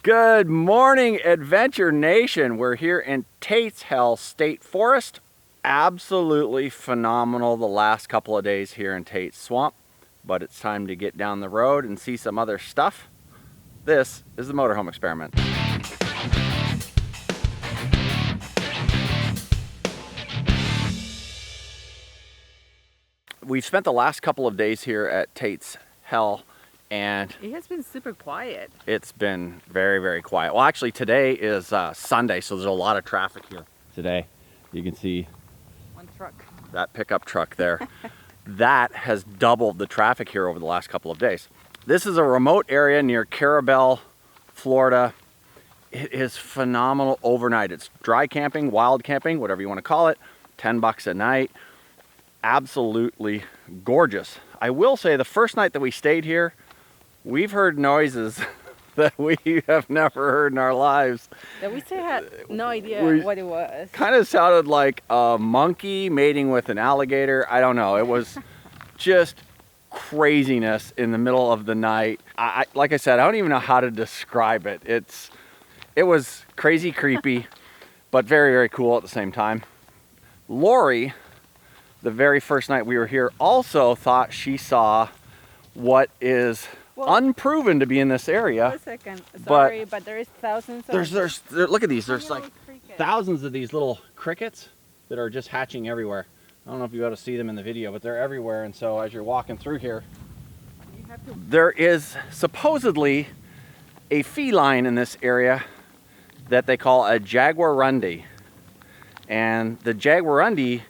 Good morning, Adventure Nation. We're here in Tate's Hell State Forest. Absolutely phenomenal the last couple of days here in Tate's Swamp, but it's time to get down the road and see some other stuff. This is the Motorhome Experiment. We've spent the last couple of days here at Tate's Hell, and it has been super quiet. It's been very, very quiet. Well, actually today is Sunday, so there's a lot of traffic here today. You can see one truck. That pickup truck there. That has doubled the traffic here over the last couple of days. This is a remote area near Carabel, Florida. It is phenomenal overnight. It's dry camping, wild camping, whatever you want to call it. $10 a night. Absolutely gorgeous. I will say the first night that we stayed here, we've heard noises that we have never heard in our lives. That we still had no idea what it was. Kind of sounded like a monkey mating with an alligator. I don't know. It was just craziness in the middle of the night. Like I said, I don't even know how to describe it. It was crazy creepy, but very, very cool at the same time. Lori, the very first night we were here, also thought she saw what is unproven to be in this area. Wait a second. Sorry, but there is thousands of... Look at these. There's like thousands of these little crickets that are just hatching everywhere. I don't know if you'll be able to see them in the video, but they're everywhere. And so as you're walking through here, there is supposedly a feline in this area that they call a jaguarundi. And the jaguarundi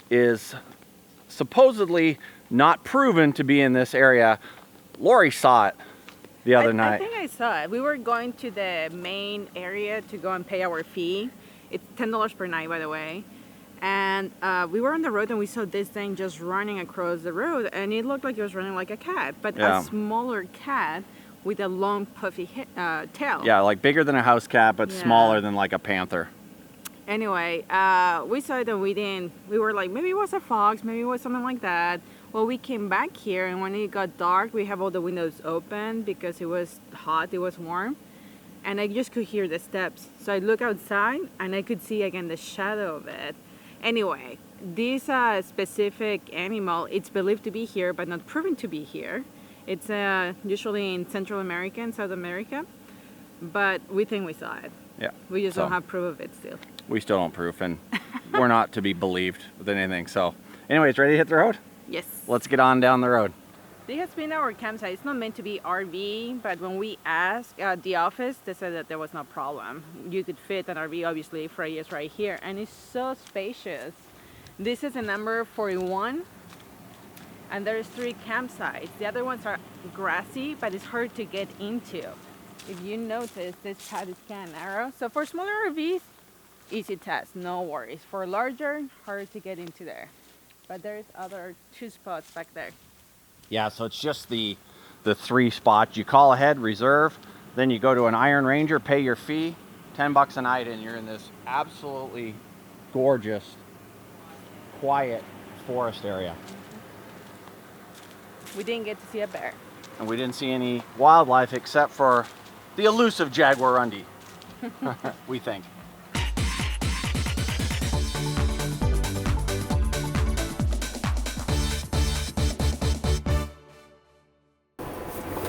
is supposedly not proven to be in this area. Lori saw it the other night. I think I saw it. We were going to the main area to go and pay our fee. It's $10 per night, by the way. And we were on the road and we saw this thing just running across the road, and it looked like it was running like a cat, but a smaller cat with a long puffy tail. Yeah, like bigger than a house cat, but smaller than like a panther. Anyway, we saw it and we were like, maybe it was a fox, maybe it was something like that. Well, we came back here, and when it got dark, we have all the windows open because it was hot, it was warm, and I just could hear the steps. So I looked outside and I could see again the shadow of it. Anyway, this specific animal, it's believed to be here, but not proven to be here. It's usually in Central America and South America, but we think we saw it. Yeah. We just don't have proof of it still. We still don't prove, and we're not to be believed with anything. So anyways, ready to hit the road? Yes. Let's get on down the road. This has been our campsite. It's not meant to be RV, but when we asked the office, they said that there was no problem. You could fit an RV, obviously. Frey is right here, and it's so spacious. This is a number 41, and there's 3 campsites. The other ones are grassy, but it's hard to get into. If you notice, this path is kind of narrow. So for smaller RVs, easy test, no worries. For larger, hard to get into there. But there's other 2 spots back there. Yeah, so it's just the 3 spots. You call ahead, reserve, then you go to an Iron Ranger, pay your fee, $10 a night, and you're in this absolutely gorgeous, quiet forest area. We didn't get to see a bear. And we didn't see any wildlife except for the elusive jaguarundi, we think.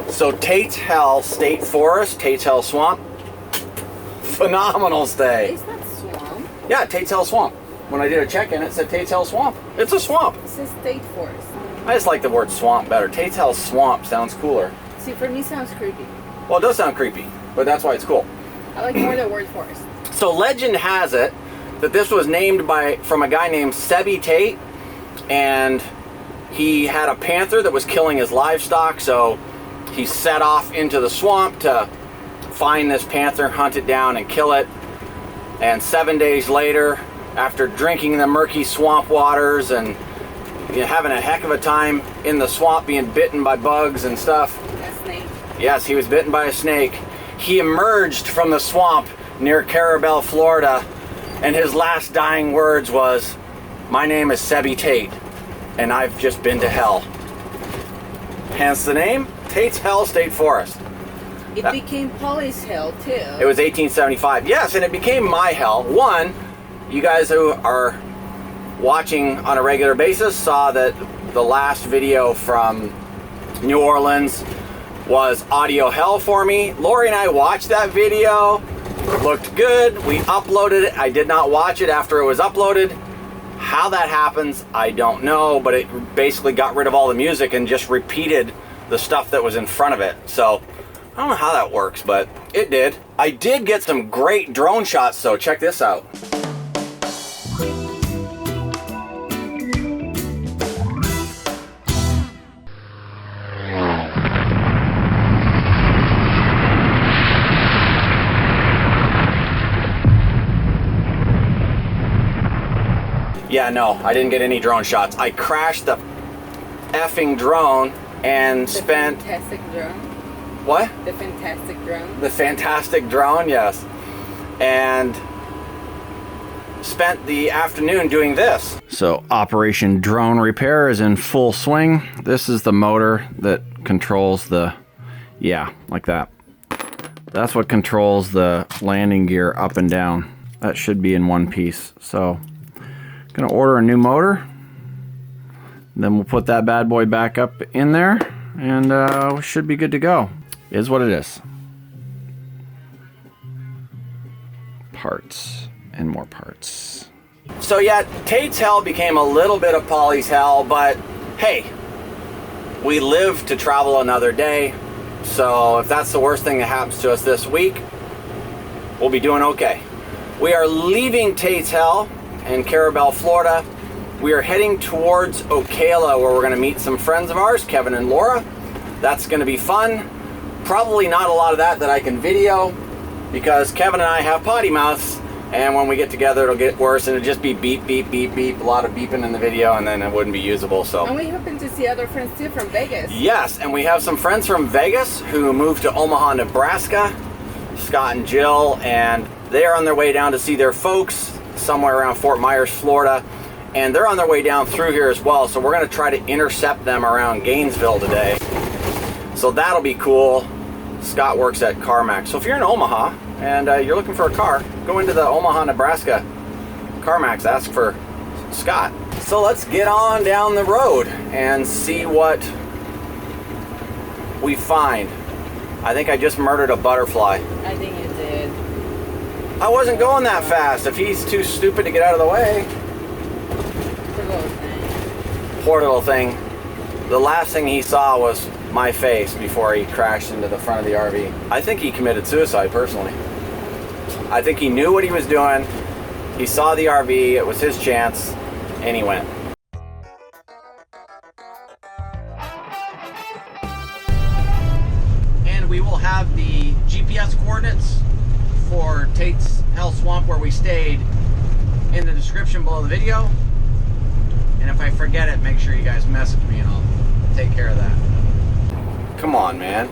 So Tate's Hell State Forest, Tate's Hell Swamp, phenomenal stay. Is that swamp? Yeah, Tate's Hell Swamp. When I did a check-in, it said Tate's Hell Swamp. It's a swamp. It says State Forest. I just like the word swamp better. Tate's Hell Swamp sounds cooler. See, for me, it sounds creepy. Well, it does sound creepy, but that's why it's cool. I like more the word forest. So legend has it that this was named from a guy named Tate, and he had a panther that was killing his livestock, so he set off into the swamp to find this panther, hunt it down, and kill it. And 7 days later, after drinking the murky swamp waters and having a heck of a time in the swamp, being bitten by bugs and stuff. A snake. Yes, he was bitten by a snake. He emerged from the swamp near Carabel, Florida, and his last dying words was, "My name is Tate, and I've just been to hell." Hence the name, Tate's Hell State Forest. It became Polly's Hill too. It was 1875. Yes, and it became my hell. One, you guys who are watching on a regular basis saw that the last video from New Orleans was audio hell for me. Lori and I watched that video. It looked good. We uploaded it. I did not watch it after it was uploaded. How that happens, I don't know, but it basically got rid of all the music and just repeated the stuff that was in front of it. So I don't know how that works, but it did. I did get some great drone shots, so check this out. Yeah, no, I didn't get any drone shots. I crashed the effing drone and spent... Fantastic drone? What? The fantastic drone? The fantastic drone, yes. And spent the afternoon doing this. So Operation Drone Repair is in full swing. This is the motor that controls the... Yeah, like that. That's what controls the landing gear up and down. That should be in one piece. So... Gonna order a new motor, then we'll put that bad boy back up in there, and we should be good to go. Is what it is. Parts and more parts. So yeah, Tate's hell became a little bit of Polly's hell, but hey, we live to travel another day. So if that's the worst thing that happens to us this week, we'll be doing okay. We are leaving Tate's hell in Carabel, Florida. We are heading towards Ocala, where we're going to meet some friends of ours, Kevin and Laura. That's going to be fun. Probably not a lot of that I can video, because Kevin and I have potty mouths, and when we get together it'll get worse, and it'll just be beep, beep, beep, beep, a lot of beeping in the video, and then it wouldn't be usable. So. And we hoping to see other friends too from Vegas. Yes, and we have some friends from Vegas who moved to Omaha, Nebraska, Scott and Jill, and they are on their way down to see their folks somewhere around Fort Myers, Florida, and they're on their way down through here as well, so we're going to try to intercept them around Gainesville today. So that'll be cool. Scott works at CarMax, so if you're in Omaha and you're looking for a car, go into the Omaha, Nebraska CarMax, ask for Scott. So let's get on down the road and see what we find. I think I just murdered a butterfly. I think you did. I wasn't going that fast. If he's too stupid to get out of the way. Poor little thing. Poor little thing. The last thing he saw was my face before he crashed into the front of the RV. I think he committed suicide, personally. I think he knew what he was doing. He saw the RV, it was his chance, and he went. And we will have the GPS coordinates for Tate's Hell Swamp, where we stayed, in the description below the video. And if I forget it, make sure you guys message me and I'll take care of that. Come on, man.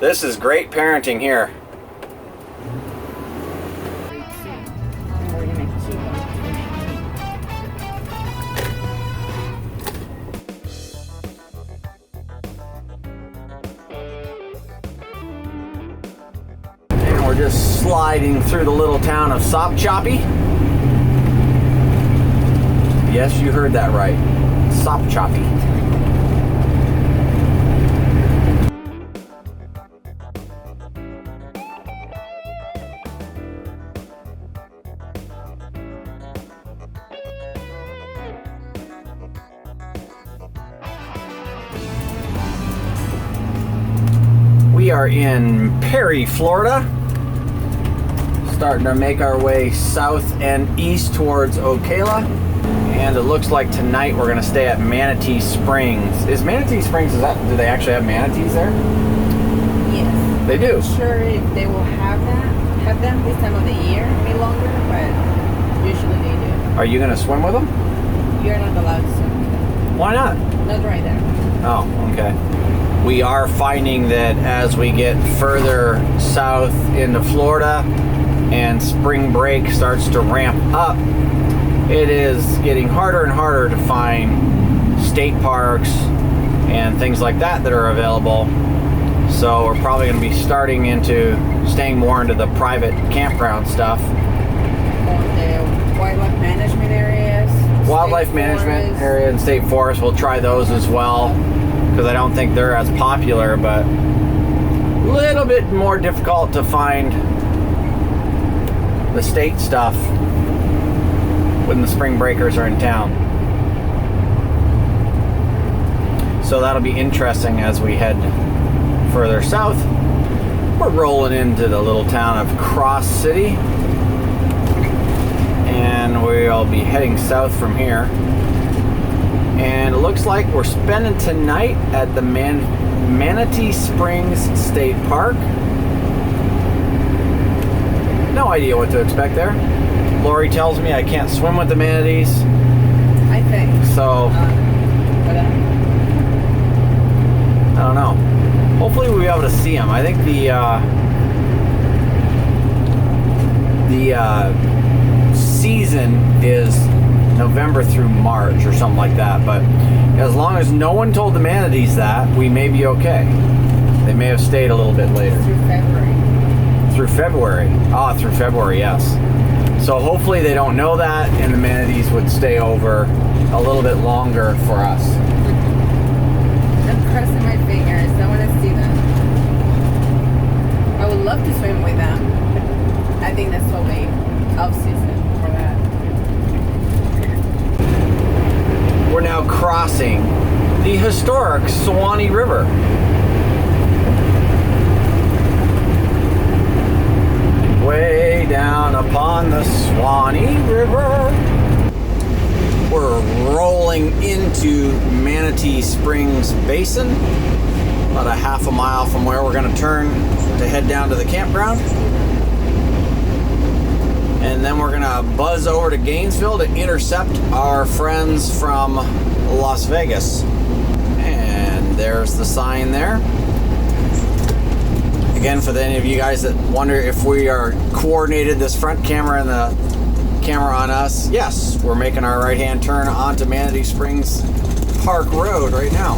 This is great parenting here. We're just sliding through the little town of Sopchoppy. Yes, you heard that right. Sopchoppy. We are in Perry, Florida. Starting to make our way south and east towards Ocala, and it looks like tonight we're going to stay at Manatee Springs. Is Manatee Springs, do they actually have manatees there? Yes. They do? I'm not sure if they will have them this time of the year, any longer, but usually they do. Are you going to swim with them? You're not allowed to swim with them. Why not? Not right there. Oh, okay. We are finding that as we get further south into Florida and spring break starts to ramp up, it is getting harder and harder to find state parks and things like that that are available. So we're probably going to be staying more into the private campground stuff. On the wildlife management areas. Wildlife management area and state forest, we'll try those as well, because I don't think they're as popular, but a little bit more difficult to find the state stuff when the spring breakers are in town. So that'll be interesting as we head further south. We're rolling into the little town of Cross City, and we'll be heading south from here. And it looks like we're spending tonight at the Manatee Springs State Park. No idea what to expect there. Lori tells me I can't swim with the manatees. I think. So, I don't know. Hopefully we'll be able to see them. I think the season is November through March or something like that. But as long as no one told the manatees that, we may be okay. They may have stayed a little bit later. Through February. Through February. Ah, through February, yes. So hopefully they don't know that, and the manatees would stay over a little bit longer for us. I'm crossing my fingers. I want to see them. I would love to swim with them. I think that's totally off season for that. We're now crossing the historic Suwannee River. Way down upon the Suwannee River. We're rolling into Manatee Springs Basin, about a half a mile from where we're going to turn to head down to the campground. And then we're going to buzz over to Gainesville to intercept our friends from Las Vegas. And there's the sign there. Again, for any of you guys that wonder if we are coordinated, this front camera and the camera on us, yes, we're making our right-hand turn onto Manatee Springs Park Road right now.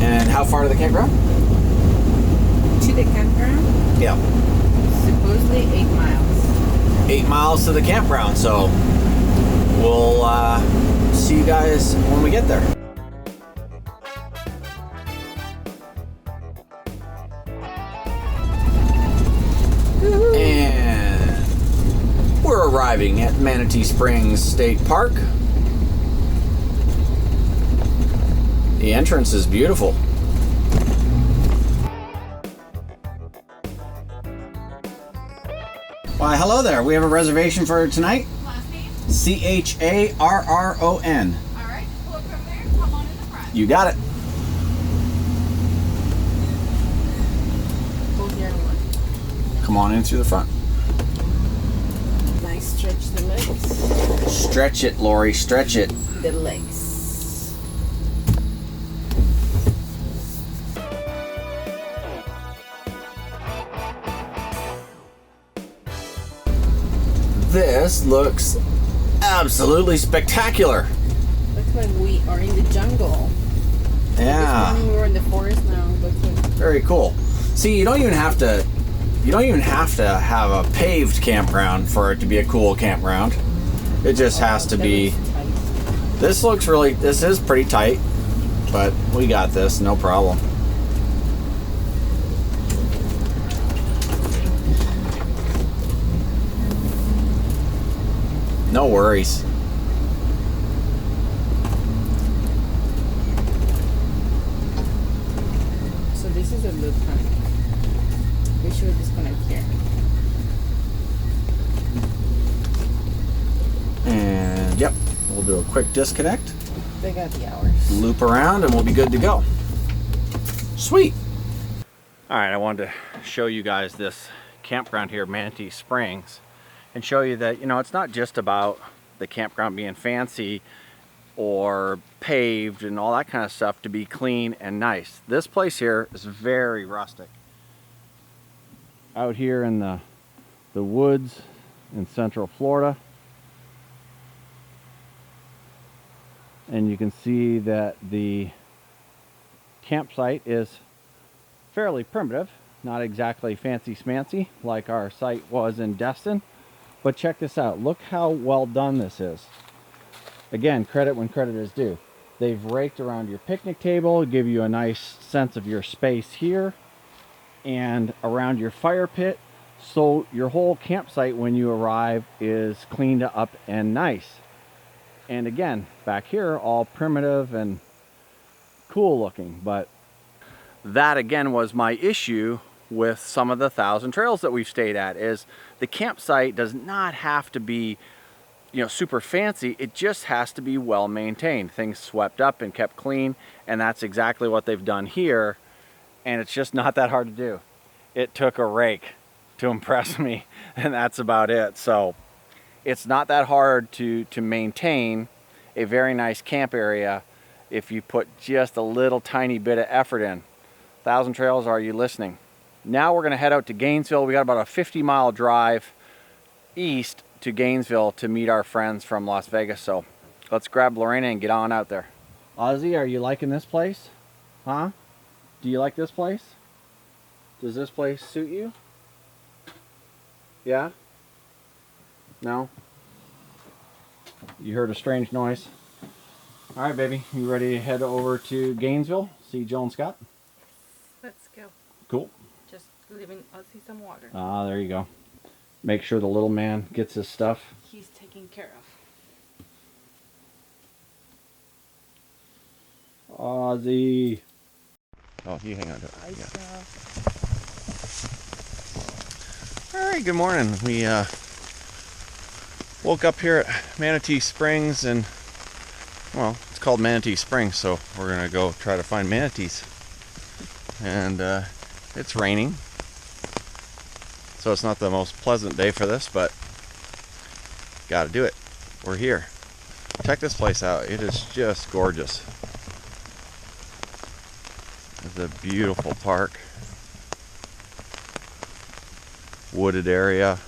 And how far to the campground? To the campground? Yeah. Supposedly 8 miles. 8 miles to the campground, so we'll see you guys when we get there. And we're arriving at Manatee Springs State Park. The entrance is beautiful. Why, hello there. We have a reservation for tonight. Last name? Charron. All right, pull up from there. Come on in the front. You got it. Hold the other one. Come on in through the front. Nice stretch the legs. Stretch it, Lori. Stretch it. The legs. This looks absolutely spectacular. Looks like we are in the jungle. Yeah. This morning we were in the forest, now it looks like Very cool. See, you don't even have to have a paved campground for it to be a cool campground. It just has to be. This is pretty tight, but we got this, no problem. No worries. So this is a loop, huh? We should disconnect here. And yep, we'll do a quick disconnect, They got the hours. loop around, and we'll be good to go. Sweet. All right, I wanted to show you guys this campground here, Manatee Springs, and show you that, you know, it's not just about the campground being fancy or paved and all that kind of stuff to be clean and nice. This place here is very rustic. Out here in the woods in Central Florida. And you can see that the campsite is fairly primitive, not exactly fancy smancy like our site was in Destin. But check this out. Look how well done this is. Again, credit when credit is due. They've raked around your picnic table, give you a nice sense of your space here and around your fire pit. So your whole campsite when you arrive is cleaned up and nice. And again, back here, all primitive and cool looking. But that again was my issue with some of the 1,000 trails that we've stayed at, is the campsite does not have to be, you know, super fancy. It just has to be well maintained, things swept up and kept clean, and that's exactly what they've done here. And it's just not that hard to do. It took a rake to impress me, and that's about it. So it's not that hard to maintain a very nice camp area if you put just a little tiny bit of effort in. 1,000 Trails, are you listening? Now we're going to head out to Gainesville. We got about a 50-mile drive east to Gainesville to meet our friends from Las Vegas. So let's grab Lorena and get on out there. Ozzy, are you liking this place? Huh? Do you like this place? Does this place suit you? Yeah? No? You heard a strange noise. All right, baby. You ready to head over to Gainesville? See Joe and Scott? Let's go. Cool. Just leaving Ozzy some water. Ah, there you go. Make sure the little man gets his stuff. He's taken care of. Ozzy. Oh, you hang on to it. Yeah. All right, good morning. We woke up here at Manatee Springs, and well, it's called Manatee Springs, so we're gonna go try to find manatees. And it's raining, so it's not the most pleasant day for this, but gotta do it. We're here. Check this place out. It is just gorgeous. It's a beautiful park, wooded area,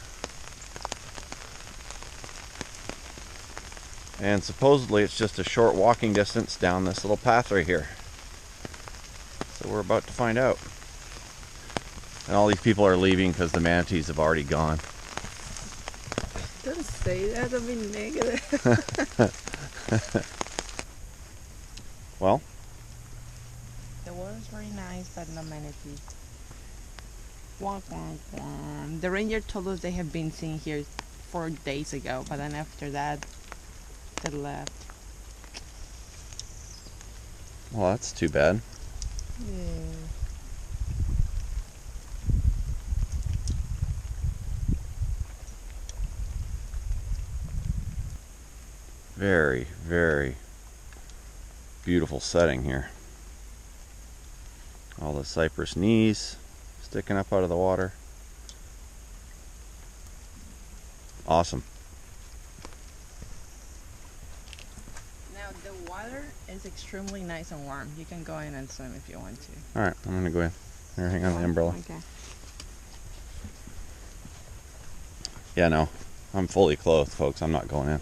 and supposedly it's just a short walking distance down this little path right here. So we're about to find out. And all these people are leaving because the manatees have already gone. Don't say that, I'll be negative. Well, The water's very nice, but no manatees. Wonk, wonk, wonk. The ranger told us they have been seen here 4 days ago, but then after that, they left. well, that's too bad. Yeah. Very, very beautiful setting here. All the cypress knees sticking up out of the water. Awesome. Now the water is extremely nice and warm. You can go in and swim if you want to. All right, I'm gonna go in. Here, hang on the umbrella. Okay. Yeah, no, I'm fully clothed, folks. I'm not going in.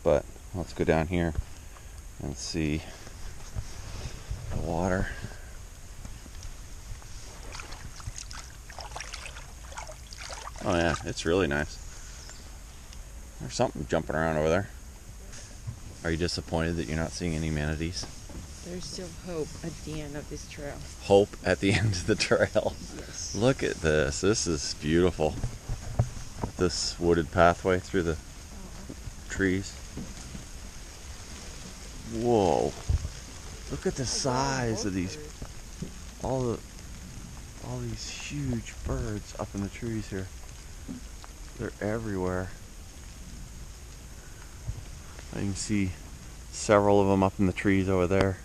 But let's go down here and see the water. Oh yeah, it's really nice. There's something jumping around over there. Are you disappointed that you're not seeing any manatees? There's still hope at the end of this trail. Hope at the end of the trail. Yes. Look at this. This is beautiful. This wooded pathway through the trees. Whoa. Look at the size of these, all these huge birds up in the trees here. They're everywhere. I can see several of them up in the trees over there.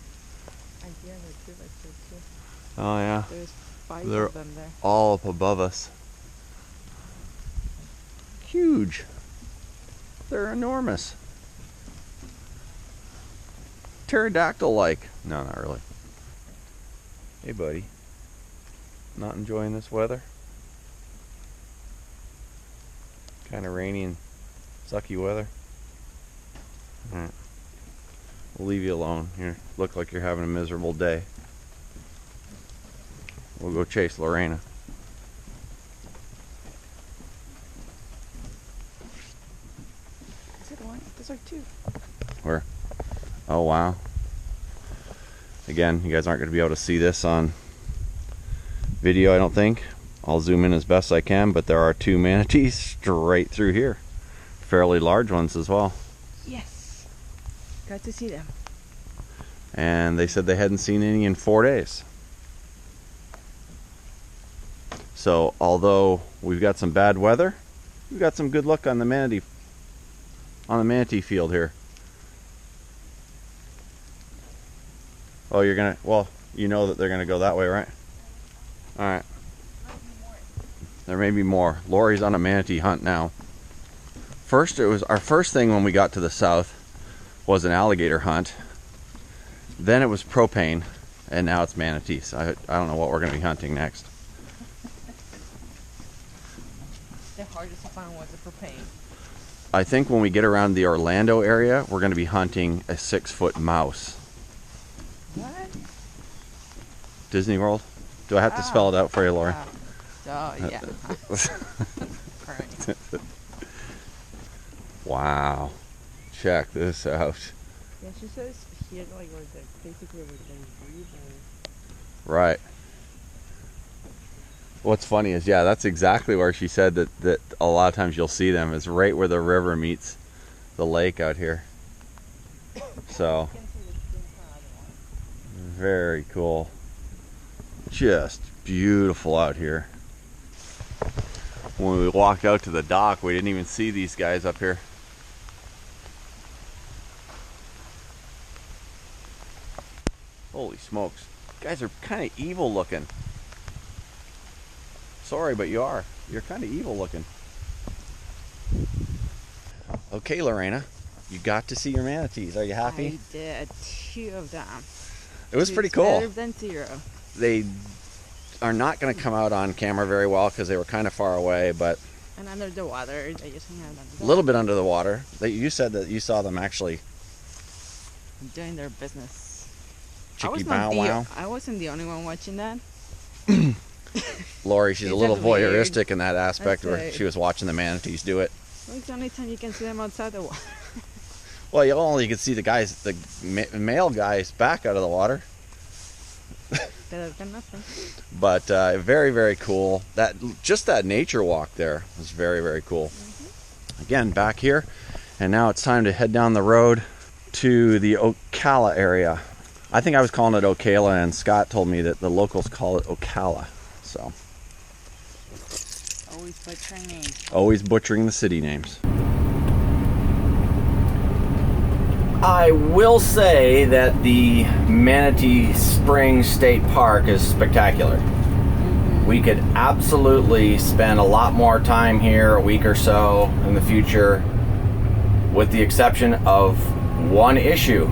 Oh yeah. There's 5 They're of them there. all up above us. Huge. They're enormous. Pterodactyl-like. No, not really. Hey, buddy. Not enjoying this weather? Kind of rainy and sucky weather. Alright. We'll leave you alone. You look like you're having a miserable day. We'll go chase Lorena. Is it one? Those are two. Where? Oh wow. Again, you guys aren't going to be able to see this on video, I don't think. I'll zoom in as best I can, but there are two manatees straight through here. Fairly large ones as well. Yes. Got to see them. And they said they hadn't seen any in 4 days. So, although we've got some bad weather, we've got some good luck on the manatee field here. Oh, you're gonna, well, you know that they're gonna go that way, right? All right. There may be more. Lori's on a manatee hunt now. First, it was our first thing when we got to the south was an alligator hunt. Then it was propane, and now it's manatees. I don't know what we're gonna be hunting next. The hardest to find was the propane. I think when we get around the Orlando area, we're gonna be hunting a 6-foot mouse. What? Disney World? Do I have to spell it out for you, Lori? Oh, yeah. Wow. Check this out. Yeah, she says here, like, where the, basically where they breathe. Right. What's funny is, yeah, that's exactly where she said that a lot of times you'll see them, is right where the river meets the lake out here. So, very cool. Just beautiful out here. When we walked out to the dock, we didn't even see these guys up here. Holy smokes. Guys are kind of evil looking. Sorry, but you are. You're kind of evil looking. Okay, Lorena, you got to see your manatees. Are you happy? I did. 2 of them. It was pretty cool. Better than 0. They are not going to come out on camera very well because they were kind of far away, but And under the water, they just hang out under the a little bit under the water. You said that you saw them actually doing their business. chicky bow wow. I wasn't the only one watching that. Lori, she's a It's little just weird. voyeuristic in that aspect That's where right. she was watching the manatees do it. Well, it's the only time you can see them outside the water. Well, you only could see the male guy's back out of the water. Better than nothing. But very, very cool. Just that nature walk there was very, very cool. Again, back here, and now it's time to head down the road to the Ocala area. I think I was calling it Ocala, and Scott told me that the locals call it Ocala. So Always butchering names. always butchering the city names. I will say that the Manatee Springs State Park is spectacular. We could absolutely spend a lot more time here, a week or so in the future, with the exception of one issue.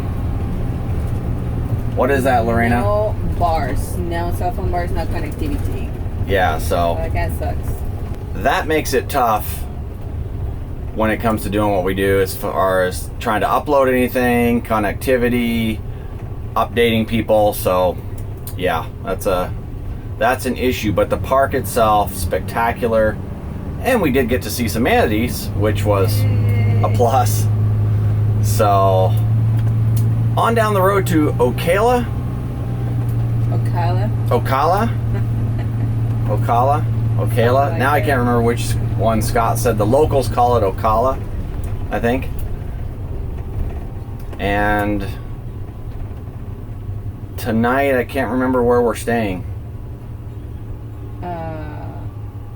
What is that, Lorena? No bars. No cell phone bars, no connectivity. Yeah, so That kind of sucks. that makes it tough when it comes to doing what we do as far as trying to upload anything, connectivity, updating people. So yeah, that's an issue, but the park itself, spectacular. And we did get to see some manatees, which was a plus. So on down the road to Ocala. Ocala. Now I can't remember which one Scott said. The locals call it Ocala, I think. And tonight I can't remember where we're staying.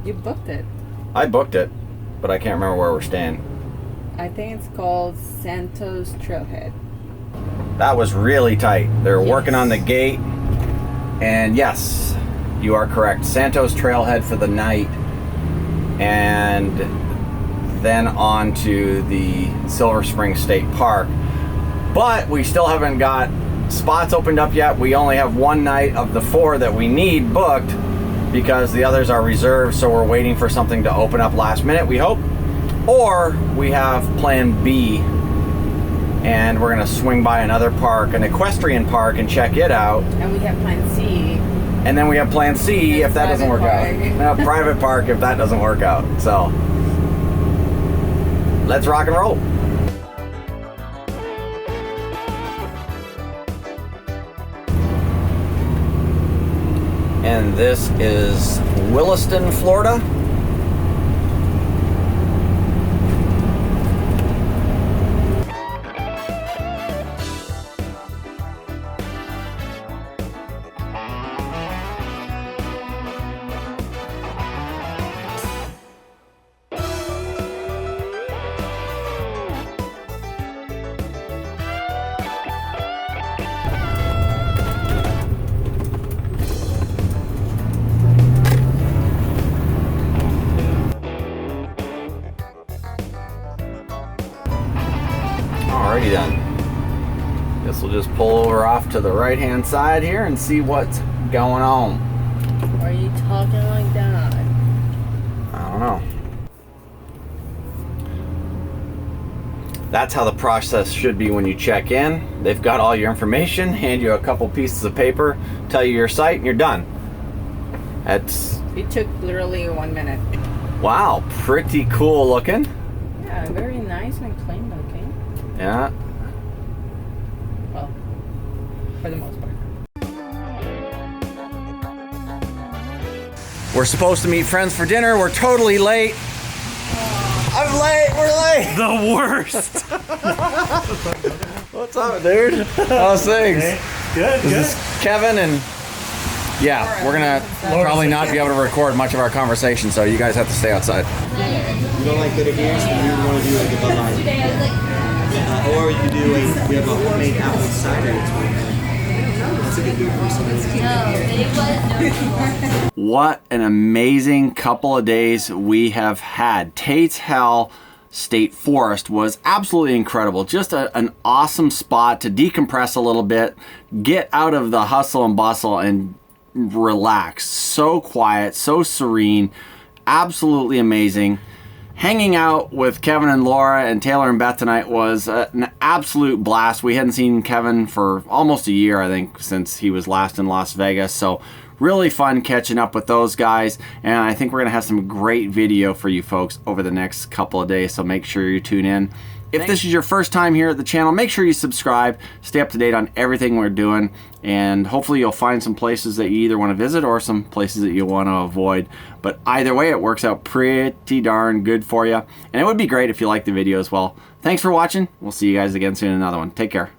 You booked it. I booked it, but I can't remember where we're staying. I think it's called Santos Trailhead. That was really tight. They're working on the gate. And yes, you are correct. Santos Trailhead for the night. And then on to the Silver Spring State Park. But we still haven't got spots opened up yet. We only have one night of the 4 that we need booked because the others are reserved. So we're waiting for something to open up last minute, we hope. Or we have plan B and we're gonna swing by another park, an equestrian park, and check it out. And we have plan C. And then we have plan C if that doesn't work out. A private park if that doesn't work out. So let's rock and roll. And this is Williston, Florida. Alrighty then. Guess we'll just pull over off to the right hand side here and see what's going on. Why are you talking like that? I don't know. That's how the process should be when you check in. They've got all your information, hand you a couple pieces of paper, tell you your site, and you're done. It took literally 1 minute. Wow, pretty cool looking. Yeah, very nice and clean looking. Yeah. Well, for the most part. We're supposed to meet friends for dinner. We're totally late. I'm late. We're late. The worst. What's up, dude? How's things? Hey, good. This is Kevin, and yeah, we're gonna probably not be able to record much of our conversation, so you guys have to stay outside. You don't like bitter beers, then you want to do like a Bud Light. Or you could do like, we have a homemade apple cider. That's a good beer for What an amazing couple of days we have had. Tate's Hell State Forest was absolutely incredible. Just an awesome spot to decompress a little bit, get out of the hustle and bustle and relax. So quiet, so serene, absolutely amazing. Hanging out with Kevin and Laura and Taylor and Beth tonight was an absolute blast. We hadn't seen Kevin for almost a year, I think, since he was last in Las Vegas. So really fun catching up with those guys. And I think we're going to have some great video for you folks over the next couple of days. So make sure you tune in. If this is your first time here at the channel, make sure you subscribe, stay up to date on everything we're doing, and hopefully you'll find some places that you either want to visit or some places that you want to avoid. But either way, it works out pretty darn good for you. And it would be great if you liked the video as well. Thanks for watching. We'll see you guys again soon in another one. Take care.